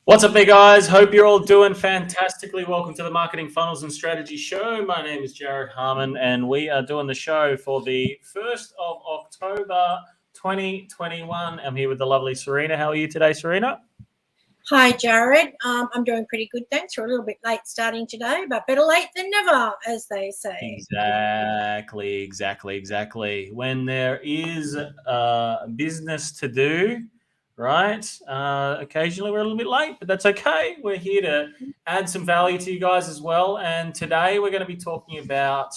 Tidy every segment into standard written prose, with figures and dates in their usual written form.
What's up there, guys? Hope you're all doing fantastically. Welcome to the Marketing Funnels and Strategy Show. My name is Jared Harmon, and we are doing the show for the 1st of October 2021. I'm here with the lovely Serena. How are you today, Serena? Hi, Jared. I'm doing pretty good, thanks. We're a little bit late starting today, but better late than never, as they say. Exactly. When there is business to do, right? Occasionally we're a little bit late, but that's okay. We're here to add some value to you guys as well. And today we're going to be talking about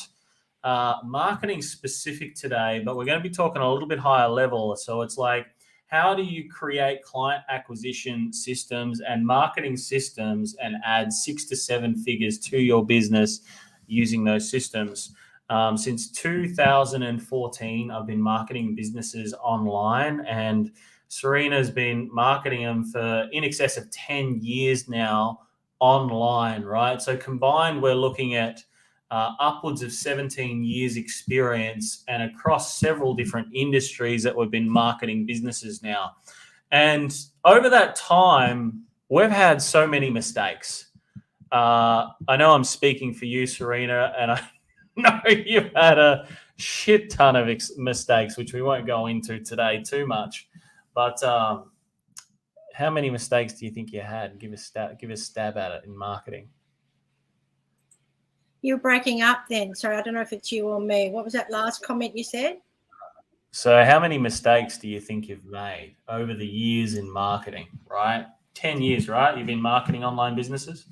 marketing specific today, but we're going to be talking a little bit higher level. So it's like, how do you create client acquisition systems and marketing systems and add 6 to 7 figures to your business using those systems? Since 2014, I've been marketing businesses online, and Serena's been marketing them for in excess of 10 years now online, right? So combined, we're looking at upwards of 17 years experience and across several different industries that we've been marketing businesses now. And over that time, we've had so many mistakes. I know I'm speaking for you, Serena, and I know you've had a shit ton of mistakes, which we won't go into today too much. But how many mistakes do you think you had? Give a stab at it in marketing. You're breaking up then. Sorry, I don't know if it's you or me. What was that last comment you said? So how many mistakes do you think you've made over the years in marketing, right? 10 years, right? You've been marketing online businesses?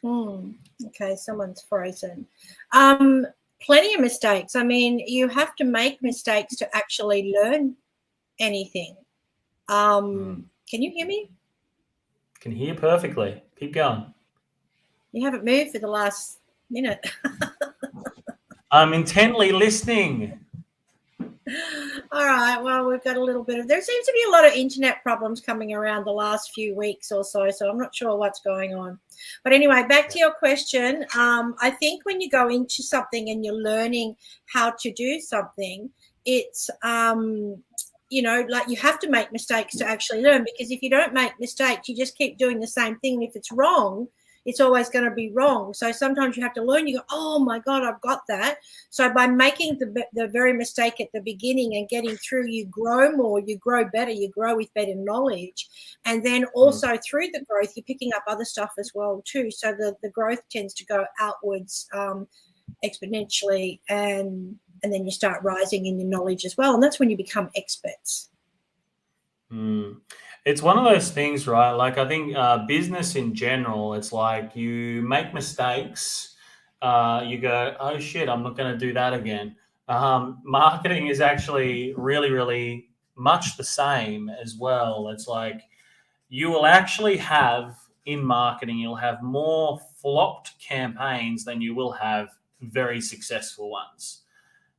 Okay, someone's frozen. Plenty of mistakes. I mean, you have to make mistakes to actually learn anything. Can you hear me? Can hear perfectly. Keep going. You haven't moved for the last minute. I'm intently listening. All right. Well, we've got a little bit of, there seems to be a lot of internet problems coming around the last few weeks or so. So I'm not sure what's going on. But anyway, back to your question. I think when you go into something and you're learning how to do something, it's, like you have to make mistakes to actually learn, because if you don't make mistakes, you just keep doing the same thing. And if it's wrong, it's always going to be wrong. So sometimes you have to learn. You go, oh my God, I've got that. So by making the very mistake at the beginning and getting through, you grow more, you grow better, you grow with better knowledge. And then also through the growth, you're picking up other stuff as well too. So the growth tends to go outwards exponentially, and then you start rising in your knowledge as well. And that's when you become experts. It's one of those things, right? Like I think business in general, it's like you make mistakes. You go, oh shit, I'm not going to do that again. Marketing is actually really, really much the same as well. It's like you will actually have in marketing, you'll have more flopped campaigns than you will have very successful ones.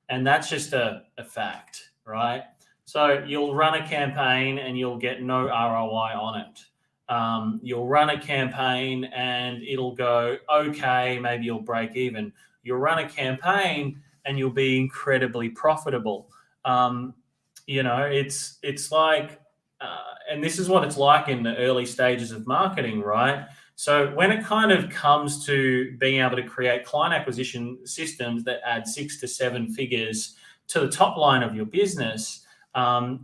And that's just a fact, right? So you'll run a campaign and you'll get no ROI on it. You'll run a campaign and it'll go, okay, maybe you'll break even. You'll run a campaign and you'll be incredibly profitable. It's like, and this is what it's like in the early stages of marketing, right? So when it kind of comes to being able to create client acquisition systems that add 6 to 7 figures to the top line of your business,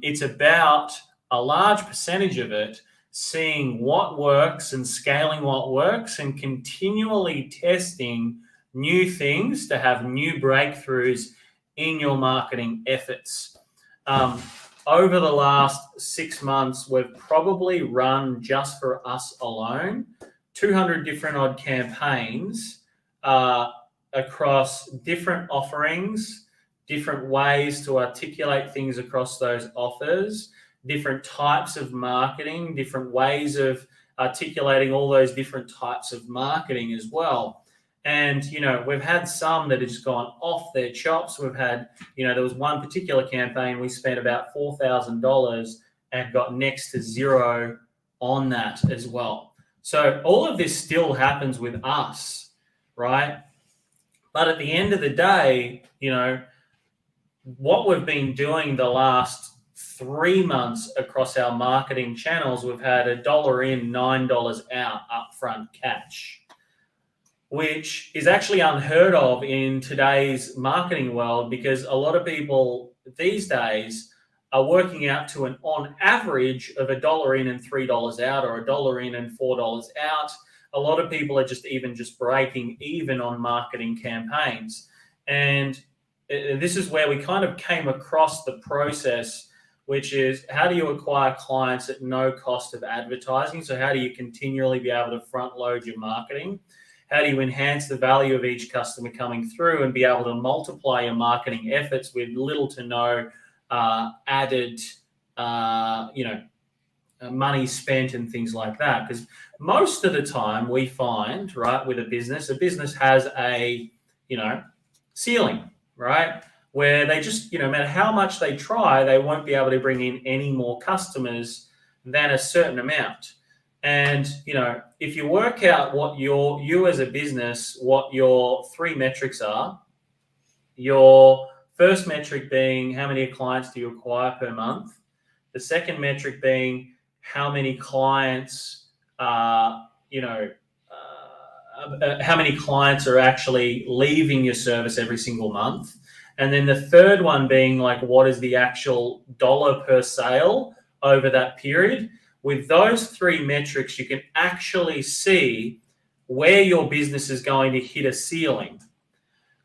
it's about a large percentage of it seeing what works and scaling what works and continually testing new things to have new breakthroughs in your marketing efforts. Over the last 6 months, we've probably run, just for us alone, 200 different odd campaigns across different offerings, different ways to articulate things across those offers, different types of marketing, different ways of articulating all those different types of marketing as well. And, we've had some that have just gone off their chops. We've had, there was one particular campaign we spent about $4,000 and got next to zero on that as well. So all of this still happens with us, right? But at the end of the day, what we've been doing the last 3 months across our marketing channels, we've had $1 in, $9 out upfront catch, which is actually unheard of in today's marketing world, because a lot of people these days are working out to an on average of $1 in and $3 out, or $1 in and $4 out. A lot of people are just breaking even on marketing campaigns. And this is where we kind of came across the process, which is, how do you acquire clients at no cost of advertising? So how do you continually be able to front load your marketing? How do you enhance the value of each customer coming through and be able to multiply your marketing efforts with little to no added, money spent and things like that? Because most of the time we find, right, with a business has a, ceiling, right, where they just, no matter how much they try, they won't be able to bring in any more customers than a certain amount. And, if you work out what you as a business, what your 3 metrics are, your first metric being how many clients do you acquire per month, the second metric being how many clients, how many clients are actually leaving your service every single month. And then the third one being like, what is the actual dollar per sale over that period? With those 3 metrics, you can actually see where your business is going to hit a ceiling.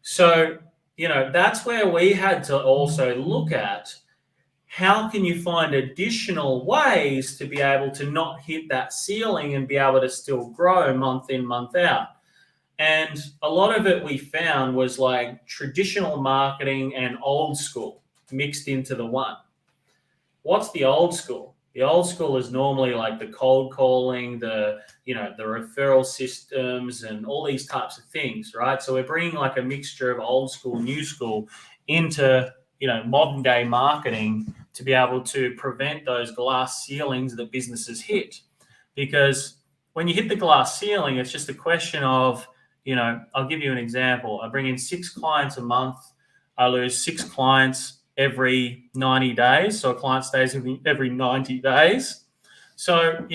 So, that's where we had to also look at, how can you find additional ways to be able to not hit that ceiling and be able to still grow month in, month out? And a lot of it we found was like traditional marketing and old school mixed into the one. What's the old school? The old school is normally like the cold calling, the referral systems and all these types of things, right? So we're bringing like a mixture of old school, new school into, modern day marketing to be able to prevent those glass ceilings that businesses hit. Because when you hit the glass ceiling, it's just a question of, I'll give you an example. I bring in 6 clients a month. I lose 6 clients every 90 days. So a client stays with me every 90 days. So,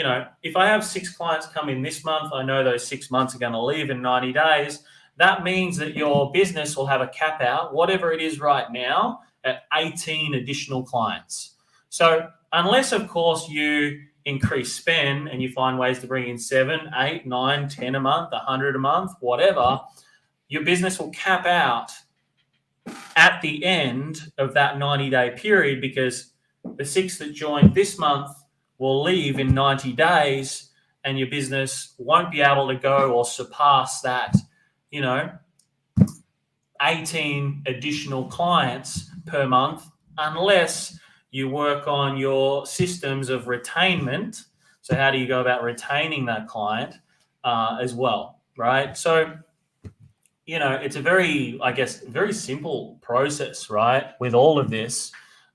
if I have 6 clients come in this month, I know those 6 months are going to leave in 90 days. That means that your business will have a cap out, whatever it is right now, at 18 additional clients. So unless, of course, you increase spend and you find ways to bring in 7, 8, 9, 10 a month, 100 a month, whatever, your business will cap out at the end of that 90-day period, because the 6 that joined this month will leave in 90 days and your business won't be able to go or surpass that, 18 additional clients per month, unless you work on your systems of retainment. So how do you go about retaining that client as well, right? So, it's a very simple process, right, with all of this.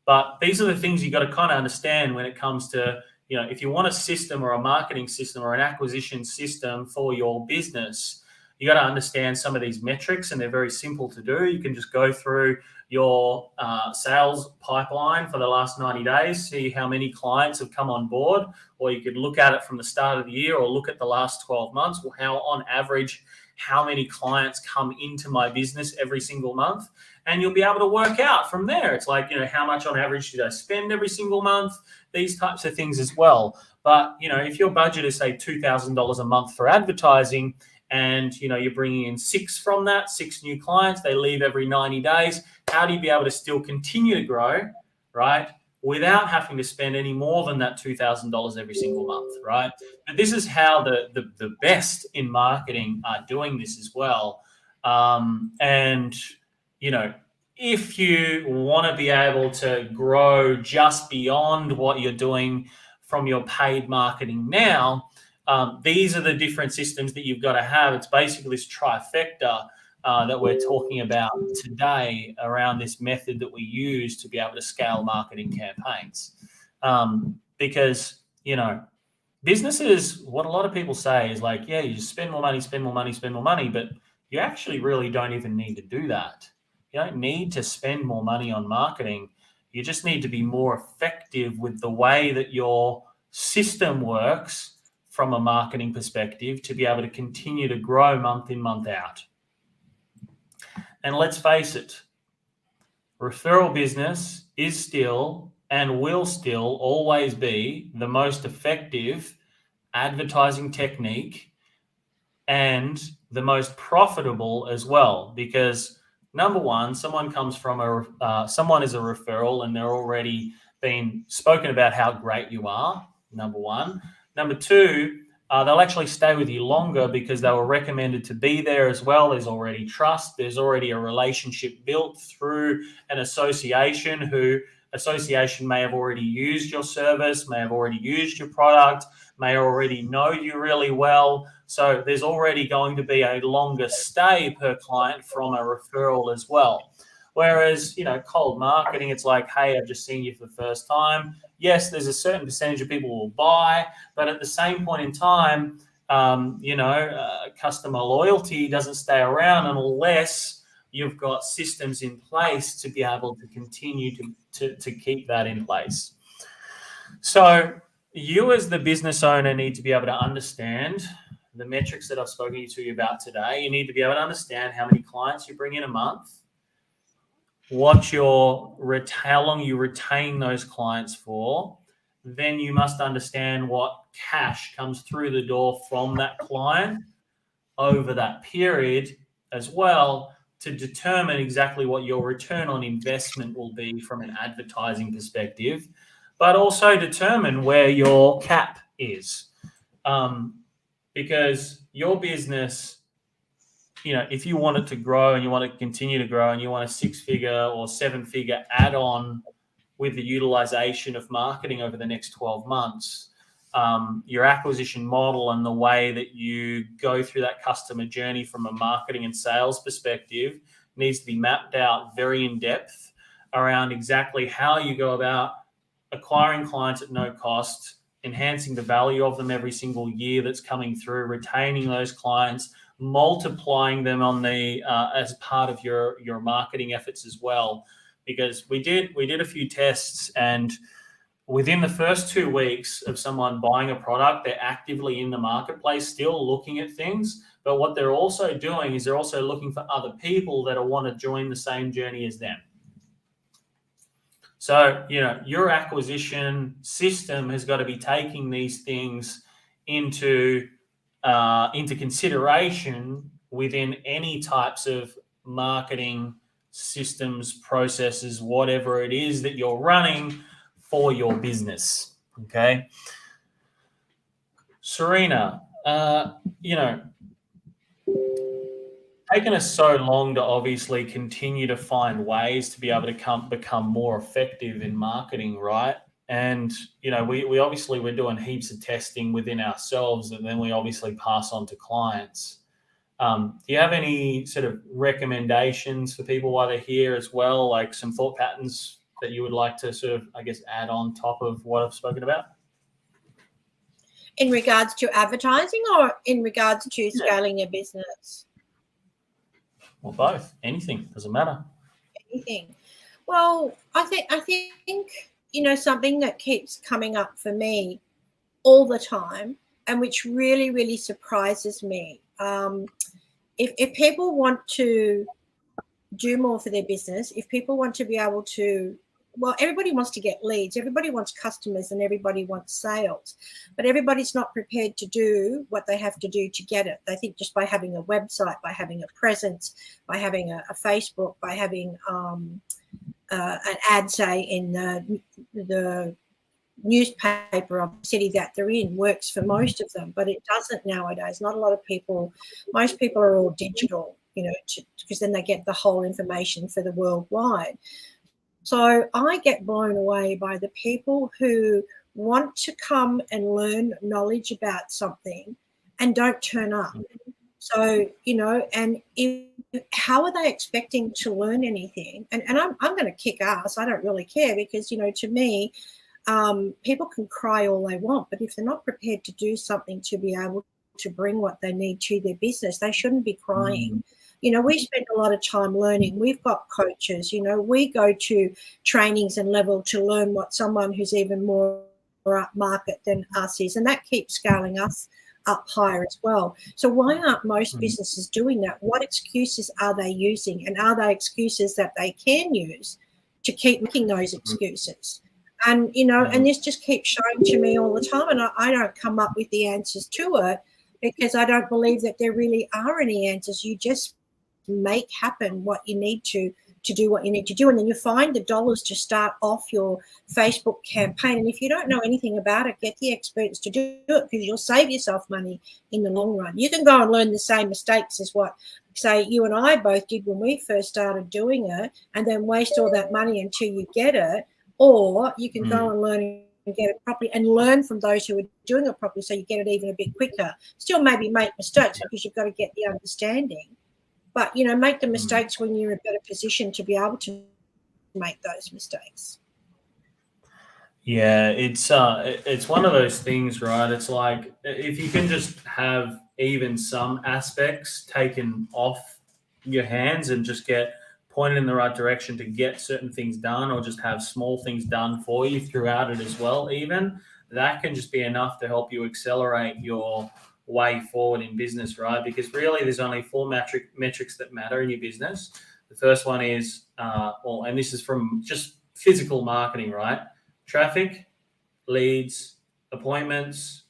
But these are the things you got to kind of understand when it comes to, if you want a system or a marketing system or an acquisition system for your business, you got to understand some of these metrics, and they're very simple to do. You can just go through your sales pipeline for the last 90 days, see how many clients have come on board, or you could look at it from the start of the year or look at the last 12 months. Well, how on average, how many clients come into my business every single month? And you'll be able to work out from there. It's like, how much on average did I spend every single month? These types of things as well. But, if your budget is, say, $2,000 a month for advertising, and, you're bringing in 6 from that, 6 new clients, they leave every 90 days. How do you be able to still continue to grow, right, without having to spend any more than that $2,000 every single month, right? But this is how the best in marketing are doing this as well. And, if you want to be able to grow just beyond what you're doing from your paid marketing now, these are the different systems that you've got to have. It's basically this trifecta that we're talking about today around this method that we use to be able to scale marketing campaigns. Because, businesses, what a lot of people say is like, yeah, you just spend more money, but you actually really don't even need to do that. You don't need to spend more money on marketing. You just need to be more effective with the way that your system works from a marketing perspective to be able to continue to grow month in, month out. And let's face it, referral business is still and will still always be the most effective advertising technique and the most profitable as well, because number one, someone comes from someone is a referral and they're already been spoken about how great you are, number one. Number two, they'll actually stay with you longer because they were recommended to be there as well. There's already trust. There's already a relationship built through an association may have already used your service, may have already used your product, may already know you really well. So there's already going to be a longer stay per client from a referral as well. Whereas, cold marketing, it's like, hey, I've just seen you for the first time. Yes, there's a certain percentage of people who will buy, but at the same point in time, customer loyalty doesn't stay around unless you've got systems in place to be able to continue to keep that in place. So you as the business owner need to be able to understand the metrics that I've spoken to you about today. You need to be able to understand how many clients you bring in a month, how long you retain those clients for. Then you must understand what cash comes through the door from that client over that period as well, to determine exactly what your return on investment will be from an advertising perspective, but also determine where your cap is. Because your business, if you want it to grow and you want it to continue to grow and you want a 6-figure or 7-figure add-on with the utilization of marketing over the next 12 months, your acquisition model and the way that you go through that customer journey from a marketing and sales perspective needs to be mapped out very in depth around exactly how you go about acquiring clients at no cost, enhancing the value of them every single year that's coming through, retaining those clients, multiplying them on as part of your marketing efforts as well. Because we did a few tests, and within the first 2 weeks of someone buying a product, they're actively in the marketplace, still looking at things. But what they're also doing is they're also looking for other people that want to join the same journey as them. So, your acquisition system has got to be taking these things into consideration within any types of marketing systems, processes, whatever it is that you're running for your business. Okay. Serena, taken us so long to obviously continue to find ways to be able to become more effective in marketing, right? And, we obviously, we're doing heaps of testing within ourselves, and then we obviously pass on to clients. Do you have any sort of recommendations for people while they're here as well, like some thought patterns that you would like to sort of, add on top of what I've spoken about? In regards to advertising or in regards to scaling your business? Well, both. Anything. Doesn't matter. Anything. Well, I think something that keeps coming up for me all the time, and which really, really surprises me. If people want to do more for their business, if people want to be able to, everybody wants to get leads, everybody wants customers, and everybody wants sales, but everybody's not prepared to do what they have to do to get it. They think just by having a website, by having a presence, by having a Facebook, by having an ad, say, in the newspaper of the city that they're in, works for most of them, but it doesn't nowadays. Not a lot of people, most people are all digital, because then they get the whole information for the worldwide. So I get blown away by the people who want to come and learn knowledge about something and don't turn up. So, and how are they expecting to learn anything? And I'm going to kick ass. I don't really care, because, to me, people can cry all they want, but if they're not prepared to do something to be able to bring what they need to their business, they shouldn't be crying. We spend a lot of time learning. We've got coaches, we go to trainings and level to learn what someone who's even more up market than us is, and that keeps scaling us up higher as well. So why aren't most businesses doing that? What excuses are they using, and are they excuses that they can use to keep making those excuses? And and this just keeps showing to me all the time, and I don't come up with the answers to it, because I don't believe that there really are any answers. You just make happen what you need to do what you need to do, and then you find the dollars to start off your Facebook campaign. And if you don't know anything about it, get the experts to do it, because you'll save yourself money in the long run. You can go and learn the same mistakes as what, say, you and I both did when we first started doing it, and then waste all that money until you get it, or you can go and learn and get it properly, and learn from those who are doing it properly, so you get it even a bit quicker. Still maybe make mistakes, because you've got to get the understanding, but make the mistakes when you're in a better position to be able to make those mistakes. Yeah, it's one of those things, right? It's like, if you can just have even some aspects taken off your hands and just get pointed in the right direction to get certain things done, or just have small things done for you throughout it as well, even that can just be enough to help you accelerate your way forward in business, right? Because really there's only four metrics that matter in your business. The first one is, and this is from just physical marketing, right? Traffic, leads, appointments,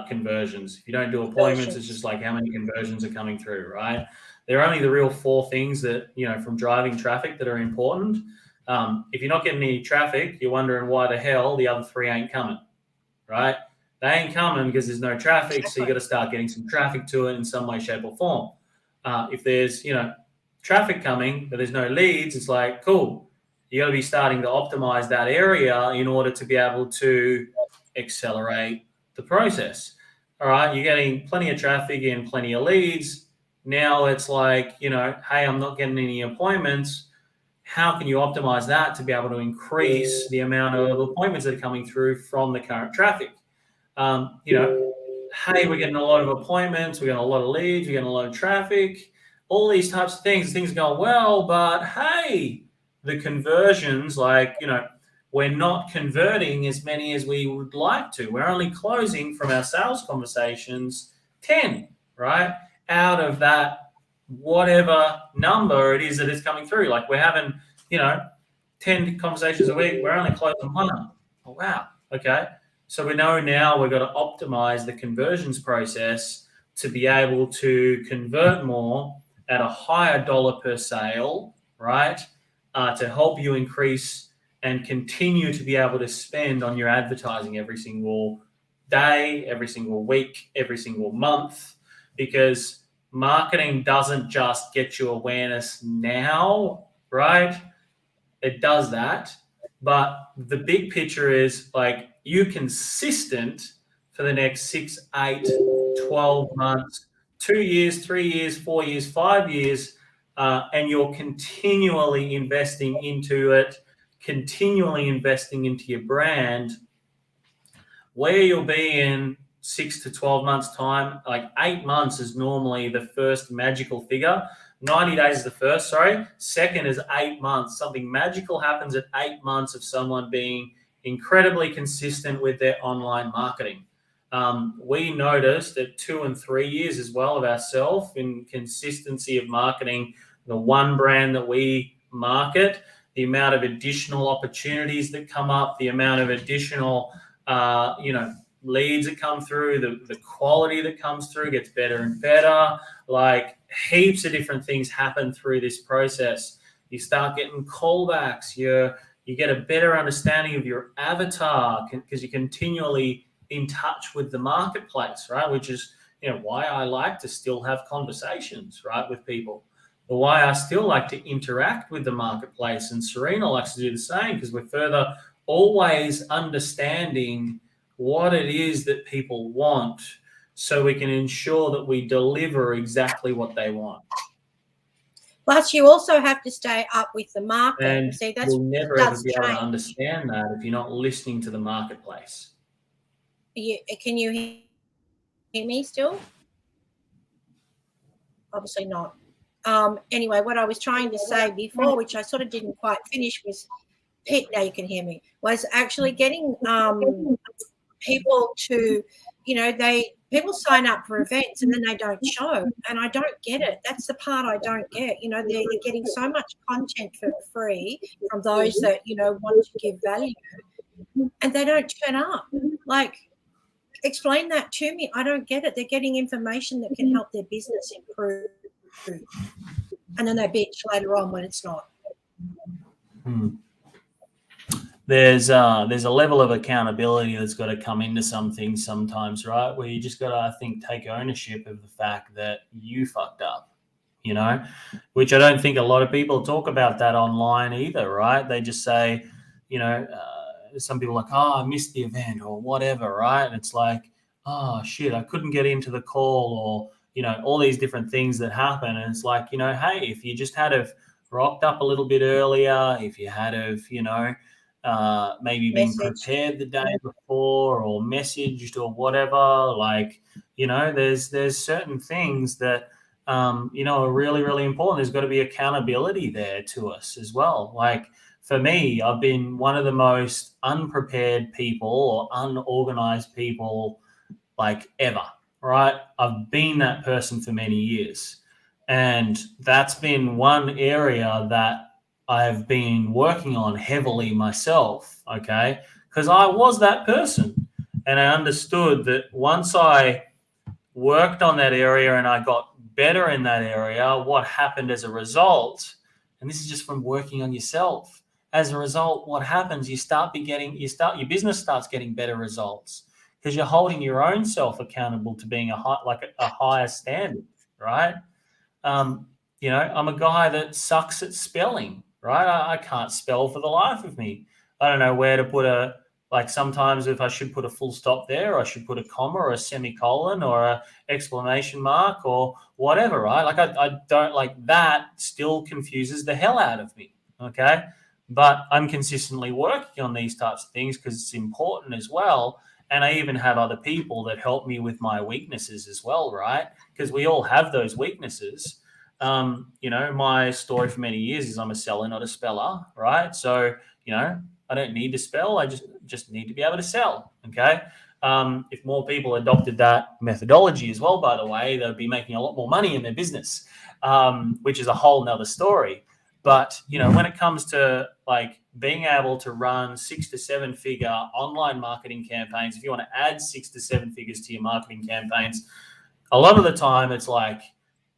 conversions. If you don't do appointments, it's just like how many conversions are coming through, right? They're only the real four things that, from driving traffic, that are important. If you're not getting any traffic, you're wondering why the hell the other three ain't coming, right? They ain't coming because there's no traffic, so you got to start getting some traffic to it in some way, shape, or form. If there's, traffic coming, but there's no leads, it's like, cool, you got to be starting to optimize that area in order to be able to accelerate the process. All right, you're getting plenty of traffic and plenty of leads. Now it's like, hey, I'm not getting any appointments. How can you optimize that to be able to increase the amount of appointments that are coming through from the current traffic? Hey, we're getting a lot of appointments, we're getting a lot of leads, we're getting a lot of traffic, all these types of things are going well, but hey, the conversions, we're not converting as many as we would like to. We're only closing from our sales conversations 10, right? Out of that, whatever number it is that is coming through. Like, we're having, 10 conversations a week, we're only closing one. Oh, wow. Okay. So we know now we've got to optimize the conversions process to be able to convert more at a higher dollar per sale, right? To help you increase and continue to be able to spend on your advertising every single day, every single week, every single month, because marketing doesn't just get you awareness now, right? It does that. But the big picture is, like, you consistent for the next 6, 8, 12 months, 2 years, 3 years, 4 years, 5 years, and you're continually investing into it, continually investing into your brand, where you'll be in 6 to 12 months time. Like, 8 months is normally the first magical figure. 90 days is the first, second is 8 months. Something magical happens at 8 months of someone being incredibly consistent with their online marketing. We noticed at 2 and 3 years as well of ourselves in consistency of marketing the one brand that we market, the amount of additional opportunities that come up, the amount of additional leads that come through, the quality that comes through gets better and better. Like, heaps of different things happen through this process. You start getting callbacks. You get a better understanding of your avatar because you're continually in touch with the marketplace, right? Which is, why I like to still have conversations, right, with people, or why I still like to interact with the marketplace. And Serena likes to do the same, because we're further always understanding what it is that people want, so we can ensure that we deliver exactly what they want. Plus, you also have to stay up with the market. And see, that's you'll never ever be able to understand that if you're not listening to the marketplace. Can you hear me still? Obviously not. Anyway, what I was trying to say before, which I sort of didn't quite finish, was now you can hear me, was actually getting people to, people sign up for events and then they don't show, and I don't get it. That's the part I don't get. They're getting so much content for free from those that want to give value, and they don't turn up. Like, explain that to me. I don't get it. They're getting information that can help their business improve, and then they bitch later on when it's not. There's a level of accountability that's got to come into some things sometimes, right? Where you just got to, I think, take ownership of the fact that you fucked up, which I don't think a lot of people talk about that online either, right? They just say, some people are like, oh, I missed the event or whatever, right? And it's like, oh, shit, I couldn't get into the call, or, all these different things that happen. And it's like, hey, if you just had have rocked up a little bit earlier, if you had have, maybe been prepared the day before or messaged or whatever, like, there's certain things that, are really, really important. There's got to be accountability there to us as well. Like, for me, I've been one of the most unprepared people or unorganized people like ever, right? I've been that person for many years. And that's been one area that I've been working on heavily myself, okay? Because I was that person. And I understood that once I worked on that area and I got better in that area, what happened as a result, and this is just from working on yourself, as a result, what happens, your business starts getting better results because you're holding your own self accountable to being a higher standard, right? I'm a guy that sucks at spelling, right? I can't spell for the life of me. I don't know where to put sometimes if I should put a full stop there, or I should put a comma or a semicolon or a exclamation mark or whatever, right? Like I don't like that, still confuses the hell out of me, okay? But I'm consistently working on these types of things because it's important as well. And I even have other people that help me with my weaknesses as well, right? Because we all have those weaknesses. My story for many years is I'm a seller, not a speller, right? So, I don't need to spell. I just need to be able to sell, okay? If more people adopted that methodology as well, by the way, they'd be making a lot more money in their business, which is a whole nother story. But, when it comes to like being able to run 6 to 7 figure online marketing campaigns, if you want to add 6 to 7 figures to your marketing campaigns, a lot of the time it's like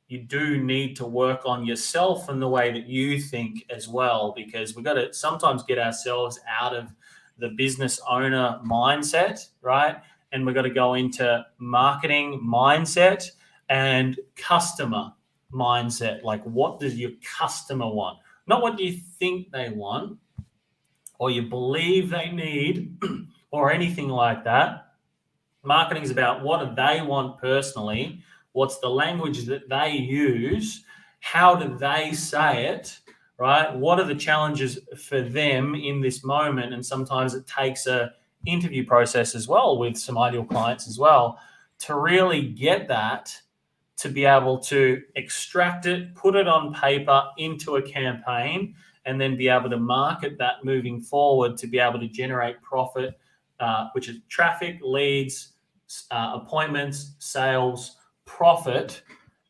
you do need to work on yourself and the way that you think as well, because we've got to sometimes get ourselves out of the business owner mindset, right? And we've got to go into marketing mindset and customer mindset. Like, what does your customer want? Not what you think they want or you believe they need or anything like that. Marketing is about what do they want personally, what's the language that they use, how do they say it, right? What are the challenges for them in this moment? And sometimes it takes a interview process as well with some ideal clients as well to really get that, to be able to extract it, put it on paper into a campaign, and then be able to market that moving forward to be able to generate profit, which is traffic, leads, appointments, sales, profit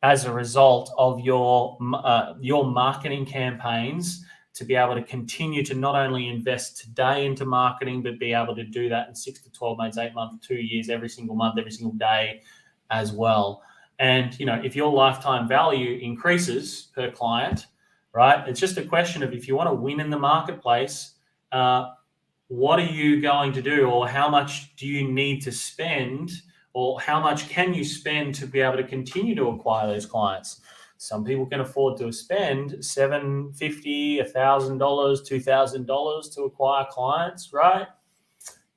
as a result of your marketing campaigns, to be able to continue to not only invest today into marketing, but be able to do that in 6 to 12 months, 8 months, 2 years, every single month, every single day as well. And, if your lifetime value increases per client, right, it's just a question of if you want to win in the marketplace, what are you going to do, or how much do you need to spend, or how much can you spend to be able to continue to acquire those clients? Some people can afford to spend $750, $1,000, $2,000 to acquire clients, right?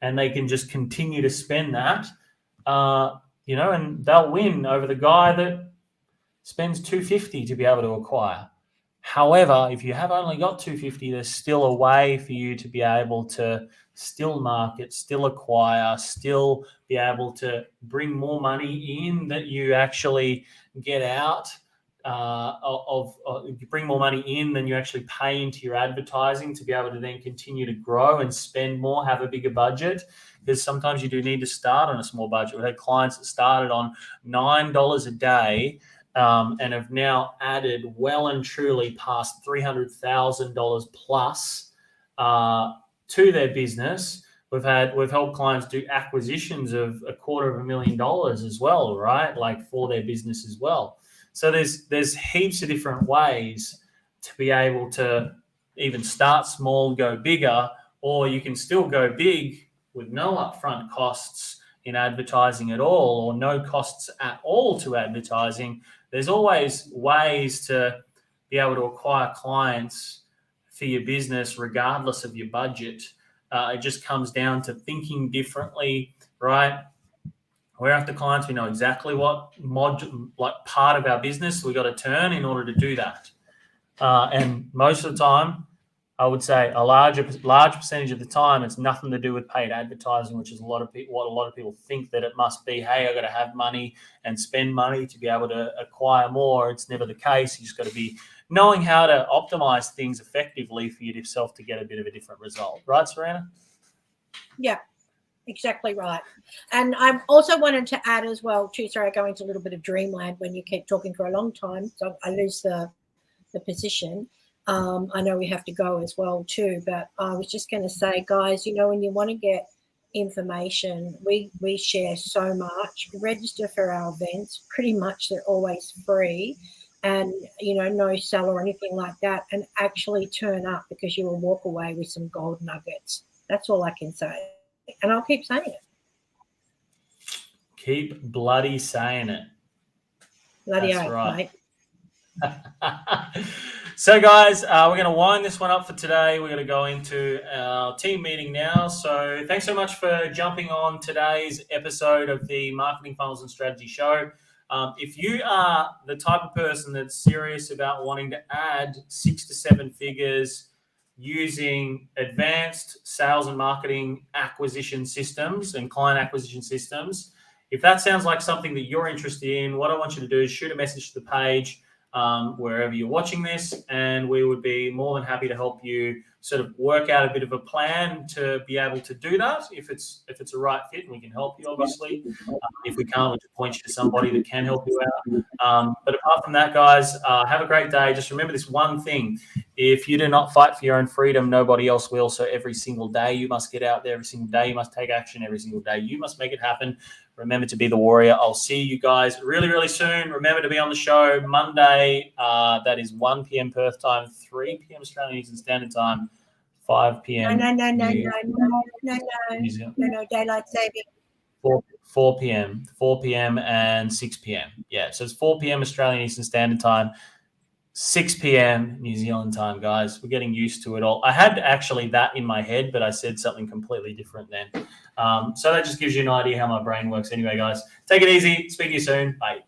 And they can just continue to spend that, and they'll win over the guy that spends $250 to be able to acquire. However, if you have only got $250, there's still a way for you to be able to still market, still acquire, still be able to bring more money in that you actually get out you bring more money in than you actually pay into your advertising to be able to then continue to grow and spend more, have a bigger budget. Because sometimes you do need to start on a small budget. We've had clients that started on $9 a day and have now added well and truly past $300,000 plus to their business. We've helped clients do acquisitions of $250,000 as well, right? Like for their business as well. So there's heaps of different ways to be able to even start small, go bigger, or you can still go big with no upfront costs in advertising at all, or no costs at all to advertising. There's always ways to be able to acquire clients for your business regardless of your budget. It just comes down to thinking differently, right? We're after clients. We know exactly what part of our business we got to turn in order to do that. And most of the time, I would say a large percentage of the time, it's nothing to do with paid advertising, which is what a lot of people think that it must be. Hey, I got to have money and spend money to be able to acquire more. It's never the case. You just got to be knowing how to optimize things effectively for yourself to get a bit of a different result, right, Serena? Yeah. Exactly right. And I also wanted to add as well, too, sorry, I go into a little bit of dreamland when you keep talking for a long time, so I lose the position. I know we have to go as well, too, but I was just going to say, guys, when you want to get information, we share so much. Register for our events. Pretty much they're always free and, no sell or anything like that, and actually turn up because you will walk away with some gold nuggets. That's all I can say. And I'll keep saying it. Keep bloody saying it. Bloody That's oath, right. mate. So, guys, we're going to wind this one up for today. We're going to go into our team meeting now. So thanks so much for jumping on today's episode of the Marketing Funnels and Strategy Show. If you are the type of person that's serious about wanting to add 6 to 7 figures using advanced sales and marketing acquisition systems and client acquisition systems, if that sounds like something that you're interested in, what I want you to do is shoot a message to the page wherever you're watching this, and we would be more than happy to help you sort of work out a bit of a plan to be able to do that if it's a right fit, and we can help you, obviously. If we can't, we'll just point you to somebody that can help you out. But apart from that, guys, have a great day. Just remember this one thing. If you do not fight for your own freedom, nobody else will. So every single day you must get out there. Every single day you must take action. Every single day you must make it happen. Remember to be the warrior. I'll see you guys really, really soon. Remember to be on the show Monday. That is 1 p.m. Perth time, 3 p.m. Australian Eastern Standard Time, 5 p.m. No, daylight saving. 4 p.m. and 6 p.m. Yeah, so it's 4 p.m. Australian Eastern Standard Time, 6 p.m. New Zealand time, guys. We're getting used to it all. I had actually that in my head, but I said something completely different then. So that just gives you an idea how my brain works. Anyway, guys, take it easy. Speak to you soon. Bye.